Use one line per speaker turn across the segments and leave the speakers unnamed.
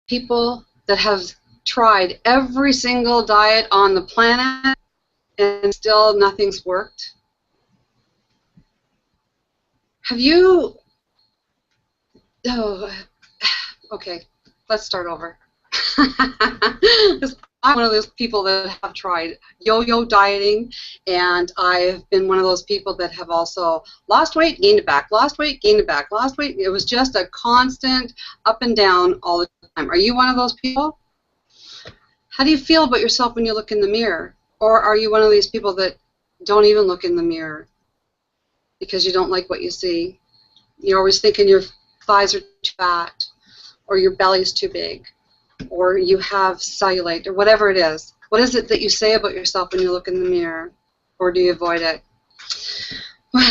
people that have tried every single diet on the planet and still nothing's worked? Have you... Oh, okay, let's start over. I'm one of those people that have tried yo-yo dieting, and I've been one of those people that have also lost weight, gained it back, lost weight, gained it back, lost weight. It was just a constant up and down all the time. Are you one of those people? How do you feel about yourself when you look in the mirror? Or are you one of these people that don't even look in the mirror because you don't like what you see? You're always thinking your thighs are too fat, or your belly's too big, or you have cellulite, or whatever it is. What is it that you say about yourself when you look in the mirror, or do you avoid it? Well,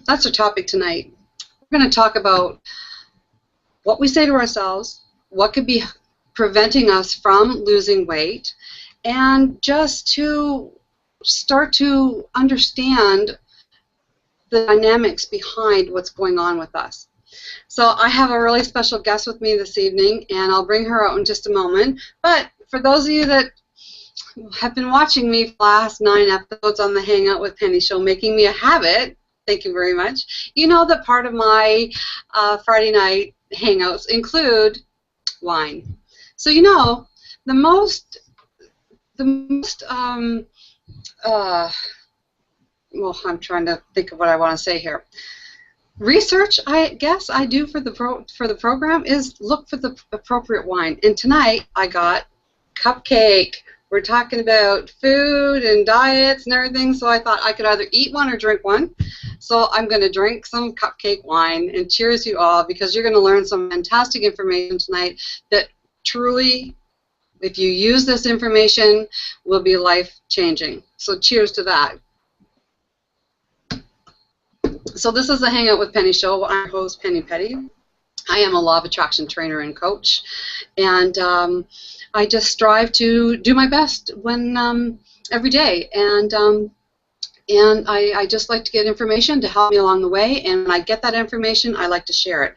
that's our topic tonight. We're going to talk about what we say to ourselves, what could be preventing us from losing weight, and just to start to understand the dynamics behind what's going on with us. So I have a really special guest with me this evening, and I'll bring her out in just a moment. But for those of you that have been watching me for the last 9 episodes on the Hangout with Penny Show, making me a habit, thank you very much, you know that part of my Friday night hangouts include wine. So you know, well, I'm trying to think of what I want to say here. Research, I guess, I do for the program is look for the appropriate wine. And tonight I got Cupcake. We're talking about food and diets and everything, so I thought I could either eat one or drink one. So I'm going to drink some Cupcake wine, and cheers you all, because you're going to learn some fantastic information tonight that truly, if you use this information, will be life-changing. So cheers to that. So this is the Hangout with Penny Show. I'm host Penny Peddie. I am a law of attraction trainer and coach, and I just strive to do my best when every day, and I just like to get information to help me along the way, and when I get that information, I like to share it.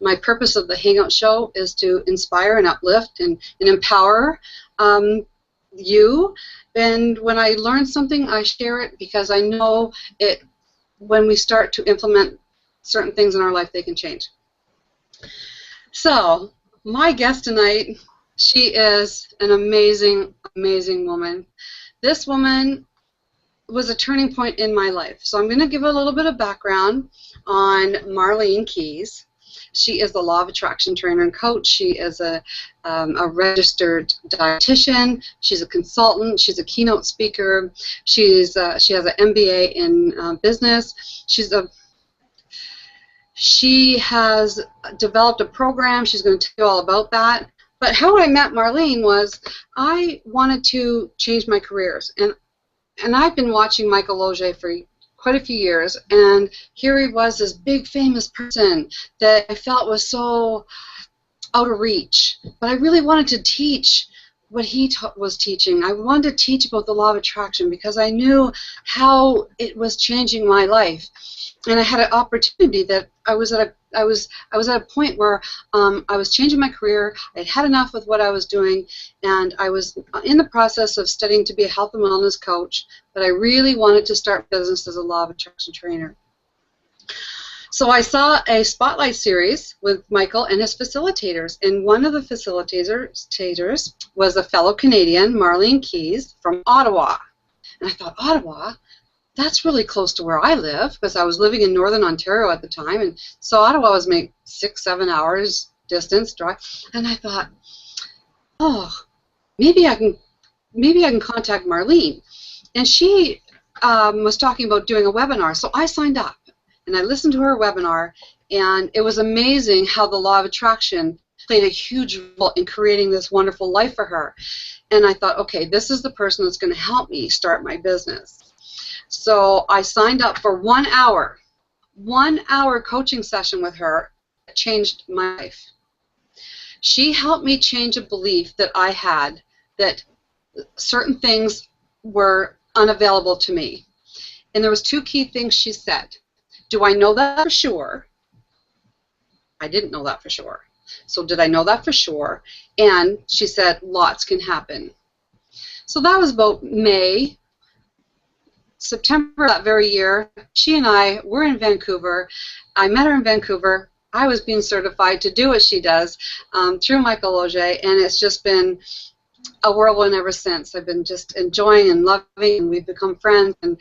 My purpose of the Hangout Show is to inspire and uplift and empower you, and when I learn something, I share it, because I know it. When we start to implement certain things in our life, they can change. So, my guest tonight, she is an amazing, amazing woman. This woman was a turning point in my life. So I'm going to give a little bit of background on Marlene Keys. She is the law of attraction trainer and coach. She is a registered dietitian. She's a consultant. She's a keynote speaker. She has an MBA in business. She has developed a program. She's going to tell you all about that. But how I met Marlene was I wanted to change my careers, and I've been watching Michael Loge for quite a few years, and here he was, this big famous person that I felt was so out of reach. But I really wanted to teach what he was teaching. I wanted to teach about the law of attraction because I knew how it was changing my life, and I had an opportunity that I was at a point where I was changing my career. I'd had enough with what I was doing, and I was in the process of studying to be a health and wellness coach, but I really wanted to start business as a law of attraction trainer. So I saw a spotlight series with Michael and his facilitators, and one of the facilitators was a fellow Canadian, Marlene Keys, from Ottawa. And I thought, Ottawa? That's really close to where I live, because I was living in Northern Ontario at the time, and so Ottawa was maybe 6-7 hours distance drive. And I thought, oh, maybe I can contact Marlene. And she was talking about doing a webinar, so I signed up and I listened to her webinar, and it was amazing how the law of attraction played a huge role in creating this wonderful life for her. And I thought, okay, this is the person that's going to help me start my business. So I signed up for 1 hour, 1 hour coaching session with her. It changed my life. She helped me change a belief that I had that certain things were unavailable to me. And there was 2 key things she said. Do I know that for sure? I didn't know that for sure. So did I know that for sure? And she said, lots can happen. So that was about May. September that very year, she and I were in Vancouver. I met her in Vancouver. I was being certified to do what she does through Michael Loge, and it's just been a whirlwind ever since. I've been just enjoying and loving, and we've become friends. And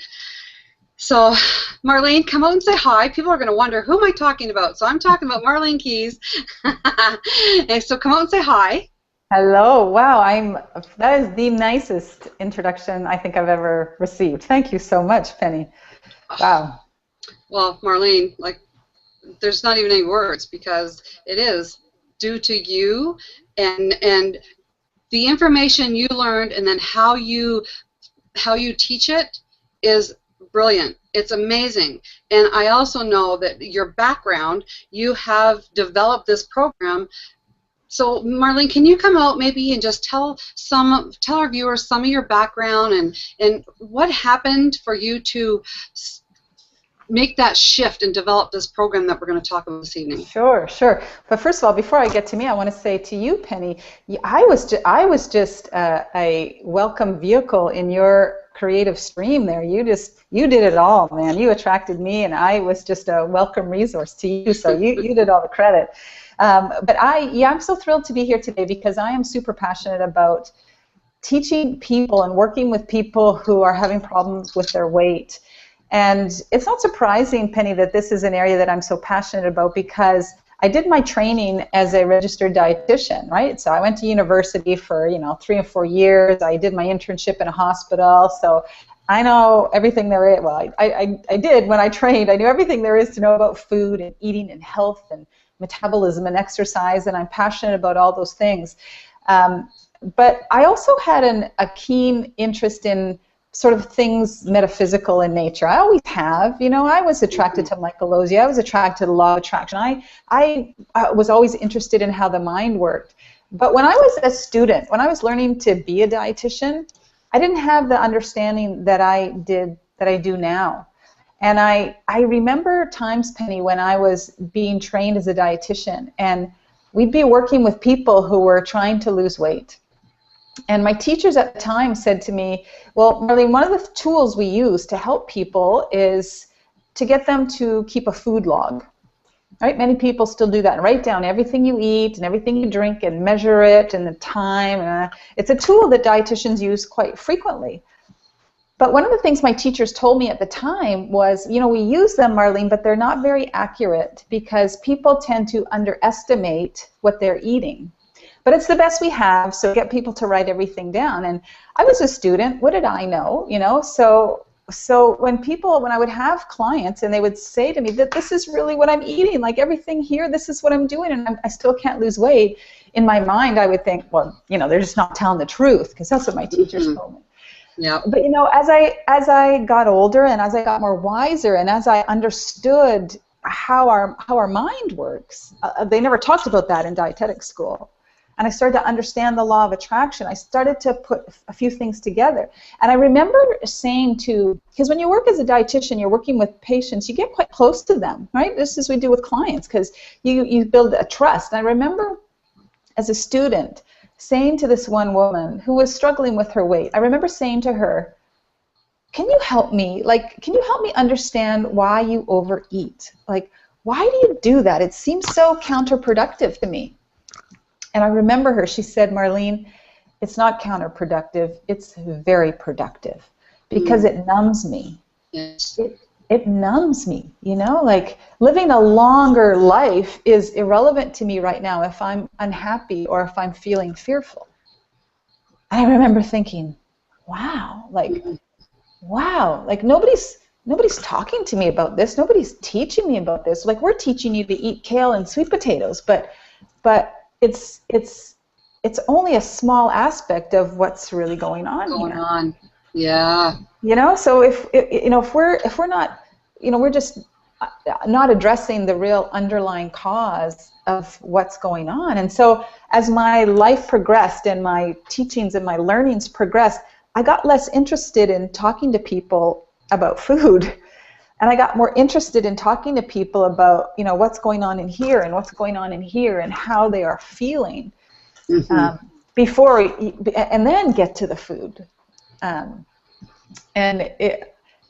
so, Marlene, come out and say hi. People are going to wonder, who am I talking about? So I'm talking about Marlene Keys. And so come out and say hi.
Hello. Wow, that is the nicest introduction I think I've ever received. Thank you so much, Penny. Wow.
Well, Marlene, like, there's not even any words, because it is due to you and the information you learned, and then how you teach it is brilliant. It's amazing. And I also know that your background, you have developed this program. So, Marlene, can you come out maybe and just tell our viewers some of your background and what happened for you to make that shift and develop this program that we're going to talk about this evening?
Sure, sure. But first of all, before I get to me, I want to say to you, Penny, I was just a welcome vehicle in your creative stream there. You did it all, man. You attracted me, and I was just a welcome resource to you. So you did all the credit. But I'm so thrilled to be here today, because I am super passionate about teaching people and working with people who are having problems with their weight. And it's not surprising, Penny, that this is an area that I'm so passionate about, because I did my training as a registered dietitian, right? So I went to university for 3 or 4 years. I did my internship in a hospital, so I know everything there is. Well, I did when I trained. I knew everything there is to know about food and eating and health and metabolism and exercise, and I'm passionate about all those things. But I also had a keen interest in sort of things metaphysical in nature. I always have. I was attracted to Michael Loge. I was attracted to law of attraction. I was always interested in how the mind worked. But when I was a student, when I was learning to be a dietitian, I didn't have the understanding that I do now. And I remember times, Penny, when I was being trained as a dietitian, and we'd be working with people who were trying to lose weight. And my teachers at the time said to me, well, Marlene, one of the tools we use to help people is to get them to keep a food log. Right? Many people still do that, and write down everything you eat and everything you drink and measure it and the time. It's a tool that dietitians use quite frequently. But one of the things my teachers told me at the time was, we use them, Marlene, but they're not very accurate, because people tend to underestimate what they're eating. But it's the best we have, so get people to write everything down. And I was a student. What did I know? So when I would have clients and they would say to me that this is really what I'm eating, like everything here, this is what I'm doing, and I still can't lose weight, in my mind I would think, well, they're just not telling the truth, because that's what my teachers told me.
Yeah.
But as I got older, and as I got more wiser, and as I understood how our mind works, they never talked about that in dietetic school. And I started to understand the law of attraction. I started to put a few things together. And I remember saying because when you work as a dietitian, you're working with patients, you get quite close to them, right? This is what we do with clients, because you build a trust. And I remember as a student saying to this one woman who was struggling with her weight, I remember saying to her, can you help me? Can you help me understand why you overeat? Why do you do that? It seems so counterproductive to me. And I remember she said, Marlene, it's not counterproductive, it's very productive, because it numbs me.
Yes.
It numbs me, living a longer life is irrelevant to me right now if I'm unhappy or if I'm feeling fearful. And I remember thinking, wow, nobody's talking to me about this, nobody's teaching me about this. We're teaching you to eat kale and sweet potatoes, but it's only a small aspect of what's really going on.
Yeah.
So if we're not, we're just not addressing the real underlying cause of what's going on. And so as my life progressed and my teachings and my learnings progressed, I got less interested in talking to people about food. And I got more interested in talking to people about, you know, what's going on in here and what's going on in here and how they are feeling and then get to the food. And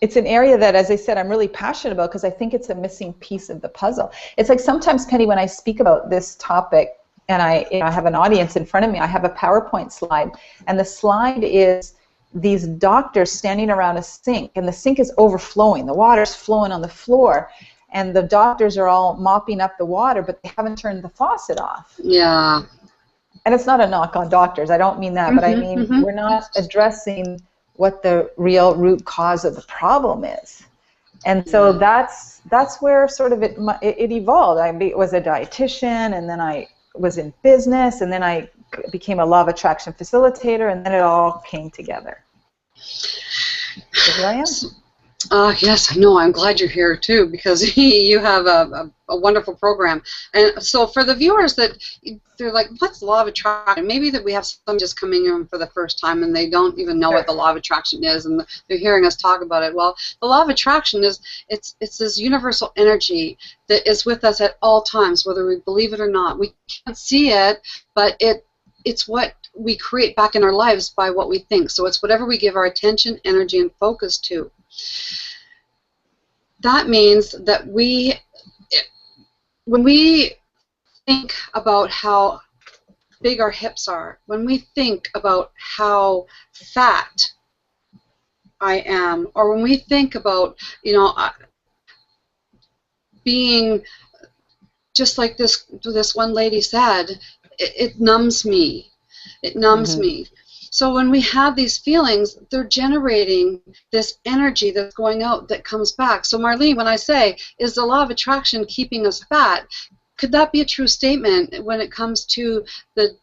it's an area that, as I said, I'm really passionate about because I think it's a missing piece of the puzzle. It's like sometimes, Penny, when I speak about this topic and I have an audience in front of me, I have a PowerPoint slide, and the slide is these doctors standing around a sink, and the sink is overflowing. The water's flowing on the floor, and the doctors are all mopping up the water, but they haven't turned the faucet off.
Yeah.
And it's not a knock on doctors. I don't mean that, but I mean we're not addressing what the real root cause of the problem is. And so that's where sort of it evolved. I was a dietitian, and then I was in business, and then I became a law of attraction facilitator, and then it all came together. So here I am.
Yes, no, I'm glad you're here too, because you have a wonderful program. And so for the viewers that they're like, what's the law of attraction? Maybe that we have some just coming in for the first time and they don't even know what the law of attraction is, and they're hearing us talk about it. Well, the law of attraction is it's this universal energy that is with us at all times, whether we believe it or not. We can't see it, but it's what we create back in our lives by what we think. So it's whatever we give our attention, energy, and focus to. That means that when we think about how big our hips are, when we think about how fat I am, or when we think about, you know, being just like this one lady said, it numbs me. It numbs me. So when we have these feelings, they're generating this energy that's going out that comes back. So Marlene, when I say, is the law of attraction keeping us fat, could that be a true statement when it comes to the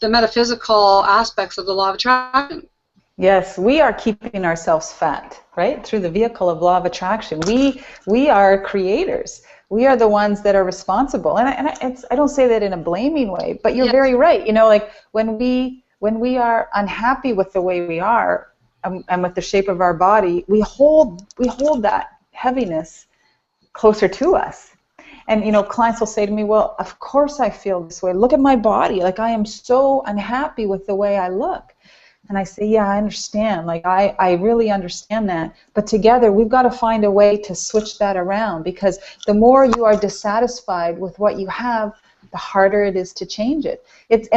metaphysical aspects of the law of attraction?
Yes, we are keeping ourselves fat, right? Through the vehicle of law of attraction. We are creators. We are the ones that are responsible. And I don't say that in a blaming way, but you're very right. You know, like when we are unhappy with the way we are and with the shape of our body, we hold that heaviness closer to us. And, you know, clients will say to me, well, of course I feel this way. Look at my body. Like, I am so unhappy with the way I look. And I say, yeah, I understand. Like, I really understand that. But together, we've got to find a way to switch that around, because the more you are dissatisfied with what you have, the harder it is to change it. It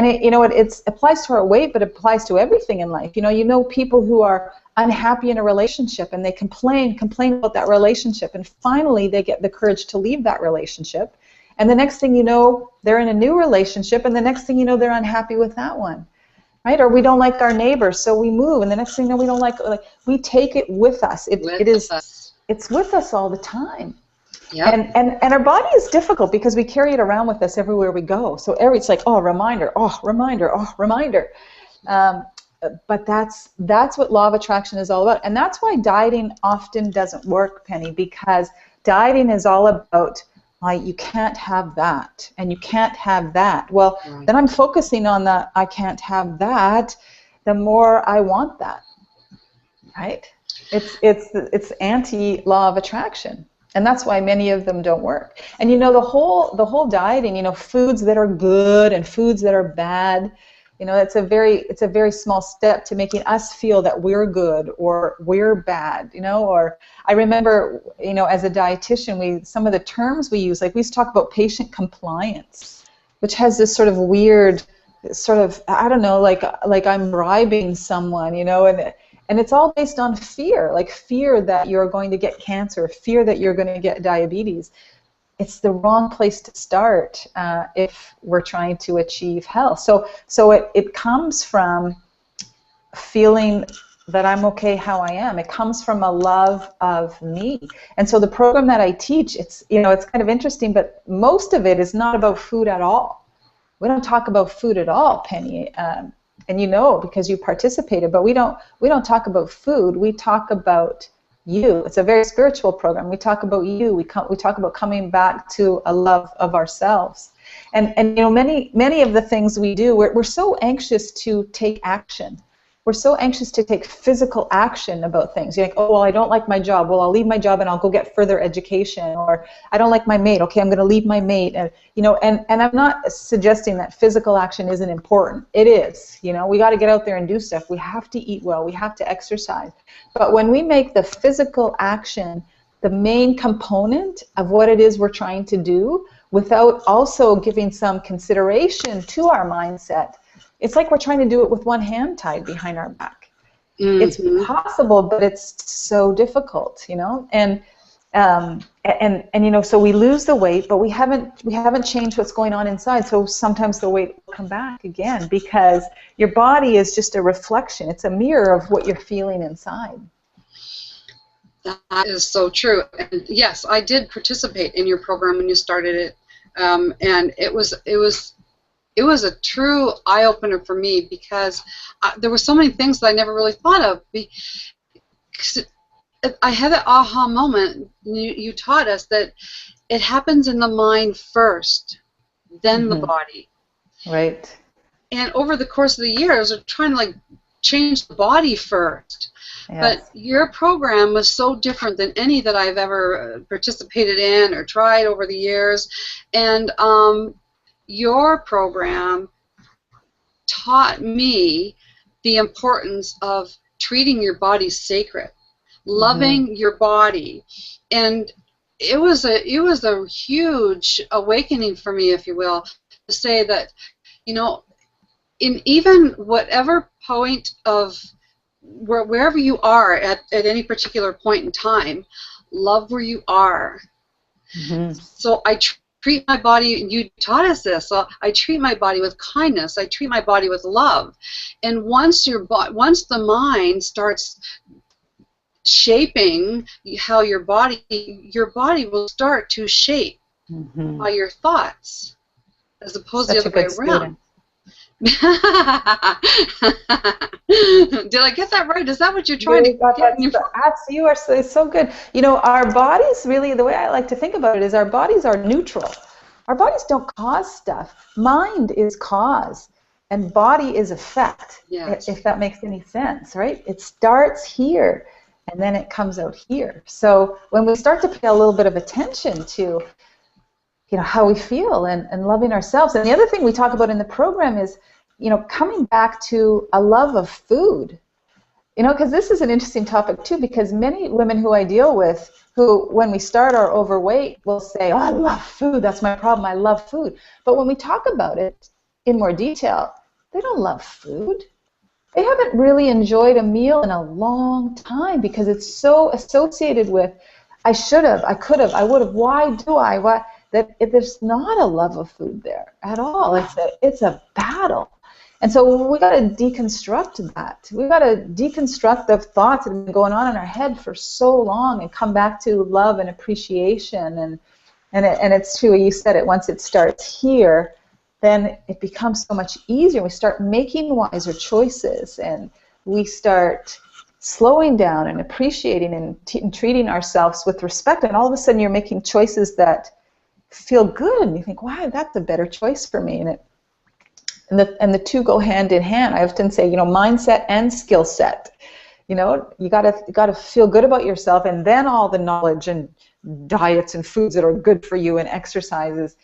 applies to our weight, but it applies to everything in life. You know people who are unhappy in a relationship, and they complain about that relationship, and finally they get the courage to leave that relationship, and the next thing you know, they're in a new relationship, and the next thing you know, they're unhappy with that one, right? Or we don't like our neighbors, so we move, and the next thing you know, we don't like we take it with us. It's with us all the time. Yep. And our body is difficult because we carry it around with us everywhere we go. So it's like, oh, reminder, oh, reminder, oh, reminder. But that's what law of attraction is all about. And that's why dieting often doesn't work, Penny, because dieting is all about, you can't have that, and you can't have that. Well, then I'm focusing on the I can't have that, the more I want that, right? It's anti-law of attraction. And that's why many of them don't work. And you know, the whole dieting, you know, foods that are good and foods that are bad, you know, it's a very small step to making us feel that we're good or we're bad, you know. Or I remember, you know, as a dietitian, some of the terms we use, like we used to talk about patient compliance, which has this sort of weird, sort of, I don't know, like I'm bribing someone, you know, and it's all based on fear, like fear that you're going to get cancer, fear that you're going to get diabetes. It's the wrong place to start if we're trying to achieve health. So it comes from feeling that I'm okay how I am. It comes from a love of me. And so the program that I teach, it's kind of interesting, but most of it is not about food at all. We don't talk about food at all, Penny. And you know, because you participated, but we don't talk about food. We talk about you. It's a very spiritual program. We talk about you. We talk about coming back to a love of ourselves. And you know, many of the things we do, we're so anxious to take action. we're so anxious to take physical action about things. You're like, oh, well, I don't like my job. Well, I'll leave my job and I'll go get further education. Or I don't like my mate. Okay, I'm going to leave my mate. And and I'm not suggesting that physical action isn't important. It is. We got to get out there and do stuff. We have to eat well. We have to exercise. But when we make the physical action the main component of what it is we're trying to do, without also giving some consideration to our mindset, it's like we're trying to do it with one hand tied behind our back. It's possible, but it's so difficult, and so we lose the weight, but we haven't changed what's going on inside. So sometimes the weight will come back again, because your body is just a reflection. It's a mirror of what you're feeling inside.
That is so true. And yes, I did participate in your program when you started it, and it was a true eye-opener for me, because there were so many things that I never really thought of. Because I had that aha moment. You taught us that it happens in the mind first, then the body.
Right. And
over the course of the years, we're trying to change the body first. Yes. But your program was so different than any that I've ever participated in or tried over the years. And your program taught me the importance of treating your body sacred, loving your body. And it was a huge awakening for me, if you will, to say that, in even whatever point of wherever you are at any particular point in time, love where you are. So I treat my body, and you taught us this, so I treat my body with kindness, I treat my body with love. And once the mind starts shaping how your body will start to shape by your thoughts, as opposed to the other way around. Did I get that right? Is that what you're trying to get?
You are so good. Our bodies, really, the way I like to think about it is our bodies are neutral. Our bodies don't cause stuff. Mind is cause, and body is effect, if that makes any sense, right? It starts here, and then it comes out here. So when we start to pay a little bit of attention to how we feel and loving ourselves. And the other thing we talk about in the program is, coming back to a love of food. Because this is an interesting topic too, because many women who I deal with, who when we start are overweight, will say, oh, I love food, that's my problem, I love food. But when we talk about it in more detail, they don't love food. They haven't really enjoyed a meal in a long time, because it's so associated with, I should have, I could have, I would have, why do I, what? That there's not a love of food there at all. It's a battle. And so we got to deconstruct that. We got to deconstruct the thoughts that have been going on in our head for so long and come back to love and appreciation. And it's true, you said it, once it starts here, then it becomes so much easier. We start making wiser choices, and we start slowing down and appreciating and treating ourselves with respect. And all of a sudden you're making choices that feel good, and you think, wow, that's a better choice for me. And the two go hand in hand. I often say, mindset and skill set. You gotta feel good about yourself, and then all the knowledge and diets and foods that are good for you and exercises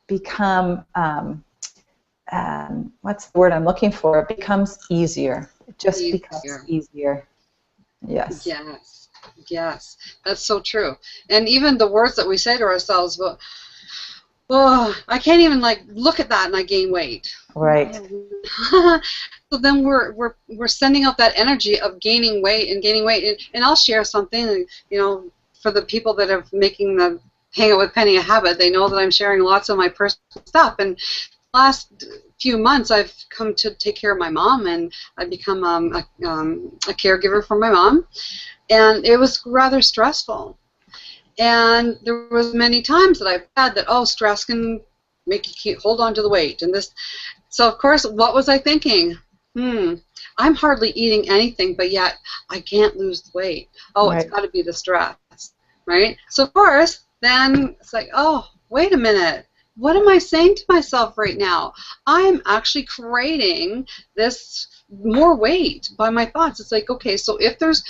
become what's the word I'm looking for? It becomes easier. It just becomes easier. Yes. Yes,
that's so true. And even the words that we say to ourselves, oh, I can't even look at that and I gain weight.
Right.
So then we're sending out that energy of gaining weight. And I'll share something, for the people that are making the Hangout with Penny a habit, they know that I'm sharing lots of my personal stuff. And last few months I've come to take care of my mom, and I've become a caregiver for my mom, and it was rather stressful. And there was many times that I've had that, stress can make you hold on to the weight, and this. So of course, what was I thinking? I'm hardly eating anything, but yet I can't lose the weight. Right. It's got to be the stress, right? So of course, then it's like, oh, wait a minute. what am I saying to myself right now? I'm actually creating this more weight by my thoughts. It's like, okay, so if there's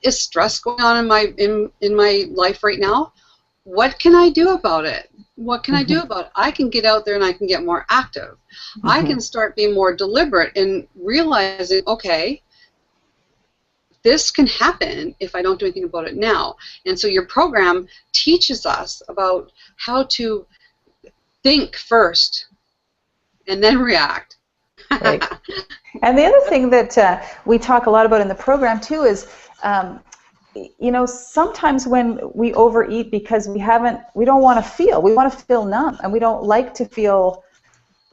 is stress going on in my life right now, what can I do about it? What can I do about it? I can get out there and I can get more active. I can start being more deliberate and realizing, okay, this can happen if I don't do anything about it now. And so your program teaches us about how to think first and then react.
Right. And the other thing that we talk a lot about in the program too is, you know, sometimes when we overeat because we don't want to feel, we want to feel numb, and we don't like to feel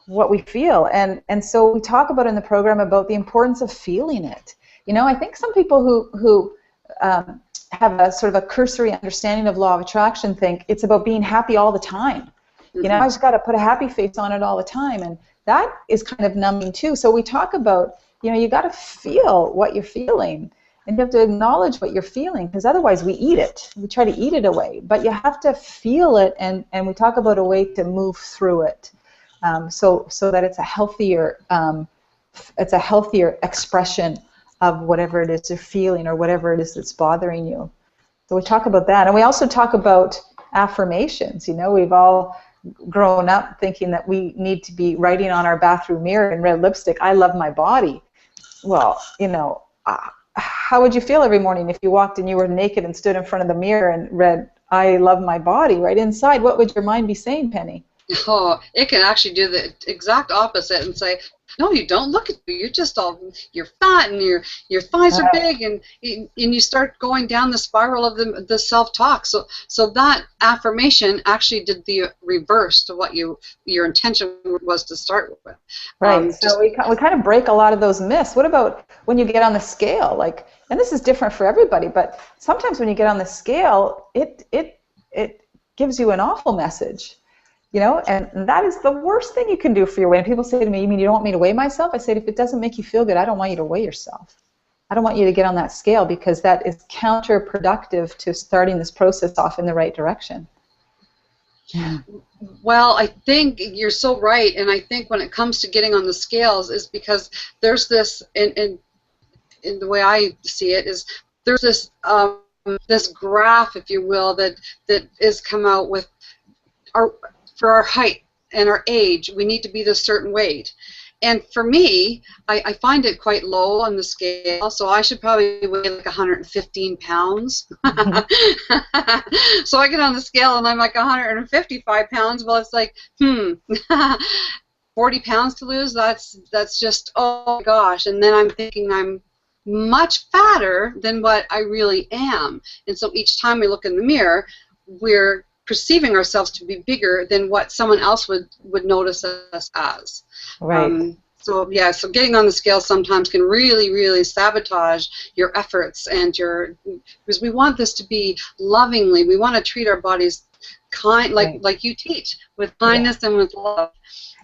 what we feel, and so we talk about in the program about the importance of feeling it. You know, I think some people who have a sort of a cursory understanding of law of attraction think it's about being happy all the time. You know, I just got to put a happy face on it all the time, and that is kind of numbing too. So we talk about, you know, you got to feel what you're feeling, and you have to acknowledge what you're feeling, because otherwise we eat it. We try to eat it away, but you have to feel it, and we talk about a way to move through it, so that it's a healthier expression of whatever it is you're feeling or whatever it is that's bothering you. So we talk about that, and we also talk about affirmations. You know, we've all grown up thinking that we need to be writing on our bathroom mirror in red lipstick, "I love my body." Well, you know, how would you feel every morning if you walked and you were naked and stood in front of the mirror and read, "I love my body" right inside? What would your mind be saying, Penny?
Oh, it can actually do the exact opposite and say, "No, you don't. Look at you. You're fat and your thighs are big," and you start going down the spiral of the self-talk. So that affirmation actually did the reverse to what your intention was to start with.
Right. So we kind of break a lot of those myths. What about when you get on the scale? Like, and this is different for everybody, but sometimes when you get on the scale, it gives you an awful message. You know, and that is the worst thing you can do for your weight. And people say to me, "You mean you don't want me to weigh myself?" I said, if it doesn't make you feel good, I don't want you to weigh yourself. I don't want you to get on that scale, because that is counterproductive to starting this process off in the right direction. Yeah.
Well, I think you're so right, and I think when it comes to getting on the scales is because there's this, in the way I see it, is there's this this graph, if you will, that is come out with for our height and our age, we need to be this certain weight. And for me, I find it quite low on the scale, so I should probably weigh like 115 pounds. So I get on the scale and I'm like 155 pounds. Well, it's like, 40 pounds to lose, that's just, oh my gosh. And then I'm thinking I'm much fatter than what I really am. And so each time we look in the mirror, we're perceiving ourselves to be bigger than what someone else would notice us as.
Right.
So yeah, so getting on the scale sometimes can really, really sabotage your efforts and because we want this to be lovingly. We want to treat our bodies like you teach, with kindness and with love.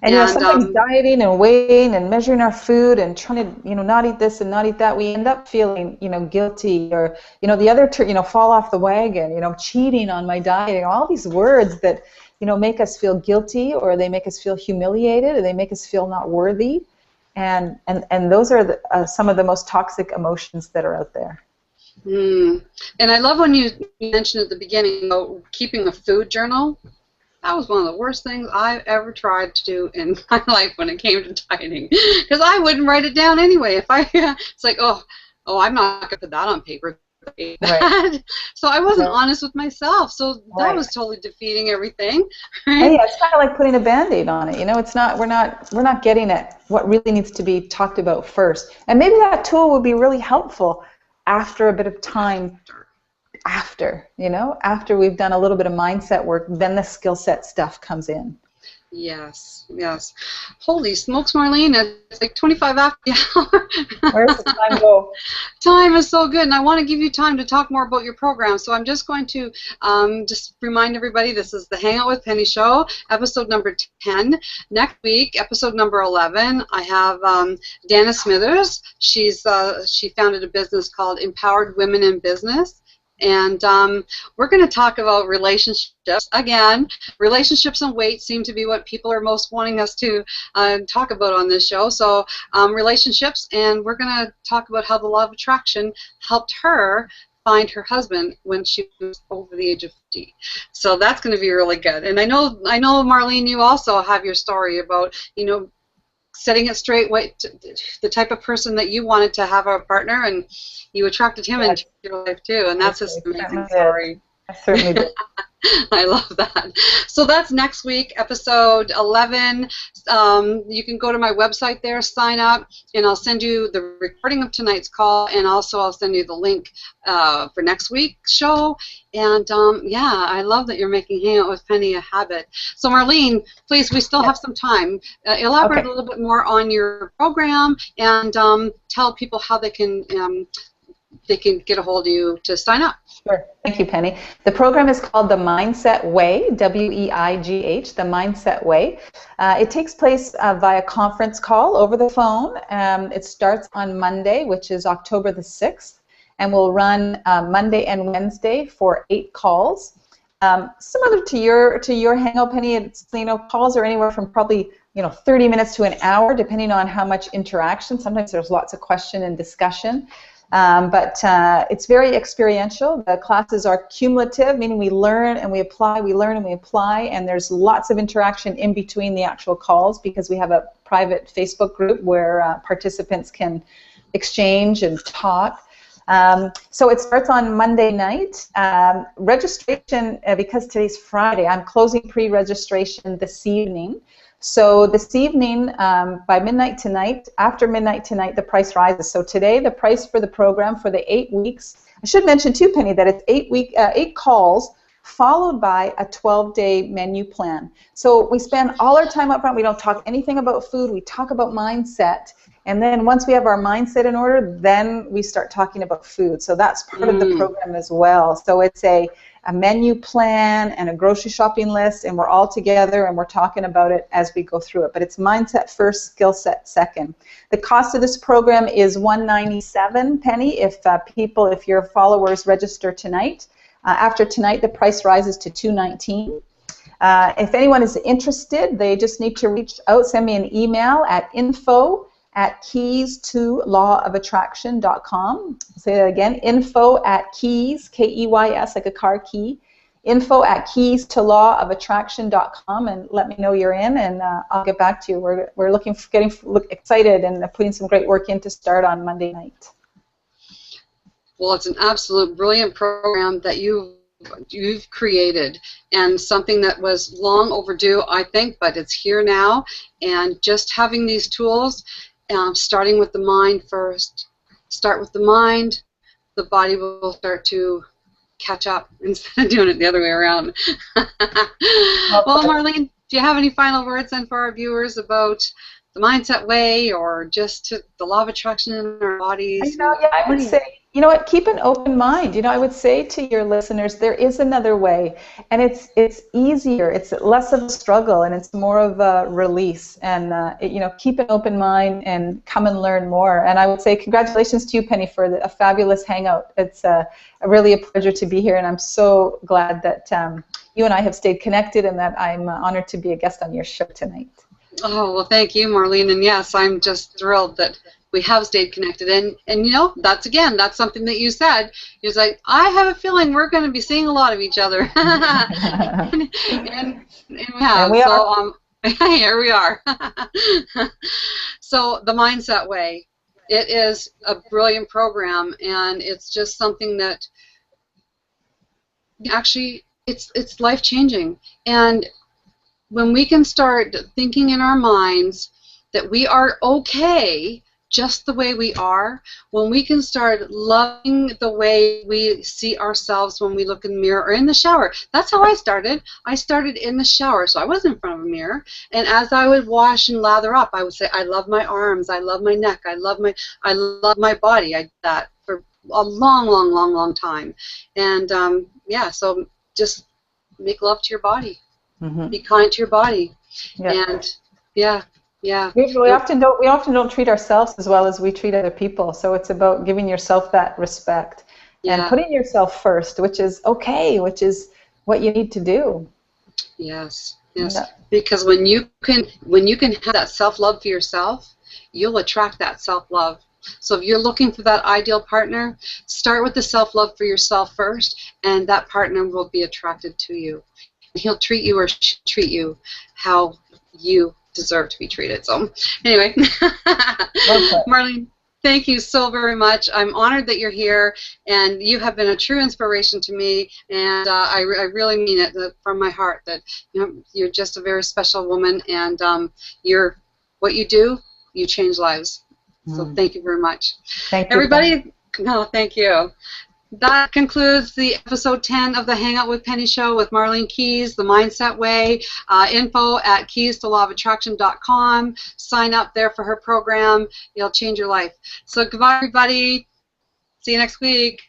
And you know, sometimes dieting and weighing and measuring our food and trying to, you know, not eat this and not eat that, we end up feeling, you know, guilty, or, you know, the other, you know, fall off the wagon, you know, cheating on my diet, you know, all these words that, you know, make us feel guilty, or they make us feel humiliated, or they make us feel not worthy, and those are some of the most toxic emotions that are out there.
And I love when you mentioned at the beginning about keeping a food journal. That was one of the worst things I ever tried to do in my life when it came to dieting, because I wouldn't write it down anyway. It's like, oh, I'm not gonna put that on paper. Right. So I wasn't honest with myself. So that was totally defeating everything. Right?
Yeah, it's kind of like putting a Band-Aid on it. You know, it's not. We're not getting at what really needs to be talked about first. And maybe that tool would be really helpful after a bit of time. After we've done a little bit of mindset work, then the skill set stuff comes in.
Yes. Holy smokes, Marlene, it's like 25 after the hour.
Where's the time go?
Time is so good, and I want to give you time to talk more about your program, so I'm just going to just remind everybody, this is the Hangout with Penny Show, episode number 10. Next week, episode number 11, I have Dana Smithers. She founded a business called Empowered Women in Business, And we're going to talk about relationships. Again, relationships and weight seem to be what people are most wanting us to talk about on this show. So relationships, and we're going to talk about how the law of attraction helped her find her husband when she was over the age of 50. So that's going to be really good. And I know, Marlene, you also have your story about, you know, setting it straight, the type of person that you wanted to have a partner, and you attracted him into your life too, and that's just an amazing story.
I certainly did.
I love that. So that's next week, episode 11. You can go to my website there, sign up, and I'll send you the recording of tonight's call, and also I'll send you the link for next week's show. And yeah, I love that you're making Hangout with Penny a habit. So Marlene, please, we still have some time. Elaborate a little bit more on your program, and tell people how they can get a hold of you to sign up.
Sure. Thank you, Penny. The program is called The Mindset Way, W-E-I-G-H, The Mindset Way. It takes place via conference call over the phone. It starts on Monday, which is October the 6th, and will run Monday and Wednesday for 8 calls. Similar to your Hangout, Penny, it's, you know, calls are anywhere from probably 30 minutes to an hour, depending on how much interaction. Sometimes there's lots of question and discussion. But it's very experiential. The classes are cumulative, meaning we learn and we apply, we learn and we apply, and there's lots of interaction in between the actual calls because we have a private Facebook group where participants can exchange and talk. So it starts on Monday night. Registration, because today's Friday, I'm closing pre-registration this evening. So this evening, by midnight tonight, after midnight tonight, the price rises. So today, the price for the program for the 8 weeks, I should mention too, Penny, that it's 8 calls followed by a 12-day menu plan. So we spend all our time up front. We don't talk anything about food. We talk about mindset. And then once we have our mindset in order, then we start talking about food. So that's part of the program as well. So it's a menu plan and a grocery shopping list, and we're all together and we're talking about it as we go through it. But it's mindset first, skill set second. The cost of this program is $197, Penny, if your followers register tonight. After tonight, the price rises to $219. If anyone is interested, they just need to reach out, send me an email at info@keys2lawofattraction.com. Say that again, info@keys, K-E-Y-S, like a car key, info@keys2lawofattraction.com, and let me know you're in, and I'll get back to you. We're getting excited and putting some great work in to start on Monday night.
Well, it's an absolute brilliant program that you've created, and something that was long overdue, I think, but it's here now. And just having these tools, starting with the mind first. Start with the mind, the body will start to catch up instead of doing it the other way around. Well, Marlene, do you have any final words then for our viewers about the mindset way, or just the law of attraction in our bodies?
I would say, keep an open mind. I would say to your listeners, there is another way, and it's easier, it's less of a struggle, and it's more of a release. And keep an open mind and come and learn more. And I would say congratulations to you, Penny, for a fabulous hangout. It's really a pleasure to be here, and I'm so glad that you and I have stayed connected, and that I'm honored to be a guest on your show tonight.
Oh, well, thank you, Marlene. And yes, I'm just thrilled that we have stayed connected. And that's something that you said. You're like, I have a feeling we're going to be seeing a lot of each other. and we have.
And we
are. Here we are. So the Mindset Way, it is a brilliant program, and it's just something that actually it's life-changing. And when we can start thinking in our minds that we are okay just the way we are, when we can start loving the way we see ourselves when we look in the mirror or in the shower. That's how I started. I started in the shower, so I wasn't in front of a mirror. And as I would wash and lather up, I would say, I love my arms, I love my neck, I love my body. I did that for a long time. And so just make love to your body. Mm-hmm. Be kind to your body. Yeah. And we often don't treat ourselves as well as we treat other people. So it's about giving yourself that respect.
and putting yourself first, which is okay, which is what you need to do.
Yes, yes.
Yeah.
Because when you can have that self-love for yourself, you'll attract that self-love. So if you're looking for that ideal partner, start with the self-love for yourself first, and that partner will be attracted to you. He'll treat you or treat you how you deserve to be treated. So anyway, Marlene, thank you so very much. I'm honored that you're here, and you have been a true inspiration to me, and I really mean it from my heart that you're just a very special woman, and what you do, you change lives. So thank you very much.
Thank you,
everybody. No, thank you. That concludes the episode 10 of the Hangout with Penny Show with Marlene Keys, The Mindset Way. Info at keystoLawOfAttraction.com. Sign up there for her program. It'll change your life. So goodbye, everybody. See you next week.